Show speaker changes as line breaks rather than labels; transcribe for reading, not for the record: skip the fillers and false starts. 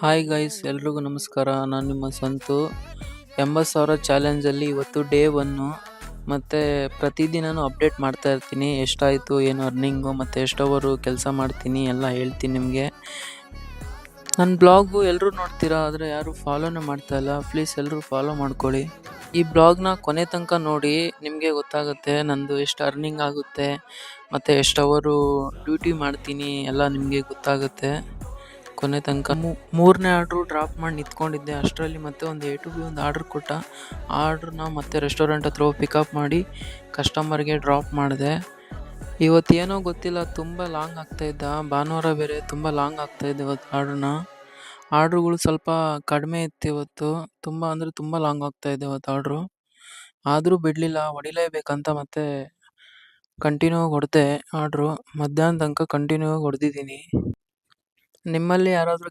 Hi guys, ಎಲ್ರಿಗೂ ನಮಸ್ಕಾರ. ನಾನು ನಿಮ್ಮ ಸಂತು. 80,000 ಚಾಲೆಂಜಲ್ಲಿ ಇವತ್ತು ಡೇ 1. ಮತ್ತು ಪ್ರತಿದಿನನೂ ಅಪ್ಡೇಟ್ ಮಾಡ್ತಾ ಇರ್ತೀನಿ. ಎಷ್ಟಾಯಿತು, ಏನು ಅರ್ನಿಂಗು, ಮತ್ತು ಎಷ್ಟು ಅವರು ಕೆಲಸ ಮಾಡ್ತೀನಿ ಎಲ್ಲ ಹೇಳ್ತೀನಿ ನಿಮಗೆ. ನನ್ನ ಬ್ಲಾಗು ಎಲ್ಲರೂ ನೋಡ್ತೀರಾ, ಆದರೆ ಯಾರೂ ಫಾಲೋನೇ ಮಾಡ್ತಾ ಇಲ್ಲ. ಪ್ಲೀಸ್ ಎಲ್ಲರೂ ಫಾಲೋ ಮಾಡ್ಕೊಳ್ಳಿ. ಈ ಬ್ಲಾಗ್ನ ಕೊನೆ ತನಕ ನೋಡಿ, ನಿಮಗೆ ಗೊತ್ತಾಗುತ್ತೆ ನಂದು ಎಷ್ಟು ಅರ್ನಿಂಗ್ ಆಗುತ್ತೆ ಮತ್ತು ಎಷ್ಟು ಅವರು ಡ್ಯೂಟಿ ಮಾಡ್ತೀನಿ ಎಲ್ಲ ನಿಮಗೆ ಗೊತ್ತಾಗುತ್ತೆ ಕೊನೆ ತನಕ. ಮೂರನೇ ಆರ್ಡ್ರು ಡ್ರಾಪ್ ಮಾಡಿ ನಿಂತ್ಕೊಂಡಿದ್ದೆ. ಅಷ್ಟರಲ್ಲಿ ಮತ್ತೆ ಒಂದು A to B ಒಂದು ಆರ್ಡ್ರ್ ಕೊಟ್ಟ. ಆ ಆರ್ಡ್ರನ್ನ ಮತ್ತೆ ರೆಸ್ಟೋರೆಂಟ್ ಹತ್ರ ಹೋಗಿ ಪಿಕಪ್ ಮಾಡಿ ಕಸ್ಟಮರ್ಗೆ ಡ್ರಾಪ್ ಮಾಡಿದೆ. ಇವತ್ತೇನೋ ಗೊತ್ತಿಲ್ಲ, ತುಂಬ ಲಾಂಗ್ ಆಗ್ತಾಯಿದ್ದ. ಭಾನುವಾರ ಬೇರೆ ತುಂಬ ಲಾಂಗ್ ಆಗ್ತಾಯಿದ್ದೆ ಇವತ್ತು ಆರ್ಡ್ರುಗಳು ಸ್ವಲ್ಪ ಕಡಿಮೆ ಇತ್ತು ಇವತ್ತು. ತುಂಬ ಅಂದರೆ ತುಂಬ ಲಾಂಗ್ ಆಗ್ತಾಯಿದ್ದೆ ಇವತ್ತು ಆರ್ಡ್ರು. ಆದರೂ ಬಿಡಲಿಲ್ಲ, ಹೊಡಿಲೇಬೇಕಂತ ಮತ್ತೆ ಕಂಟಿನ್ಯೂ ಆಗಿ ಹೊಡೆದೆ ಆರ್ಡ್ರು. ಮಧ್ಯಾಹ್ನ ತನಕ ಕಂಟಿನ್ಯೂ ಆಗಿ ಹೊಡೆದಿದ್ದೀನಿ. ನಿಮ್ಮಲ್ಲಿ ಯಾರಾದರೂ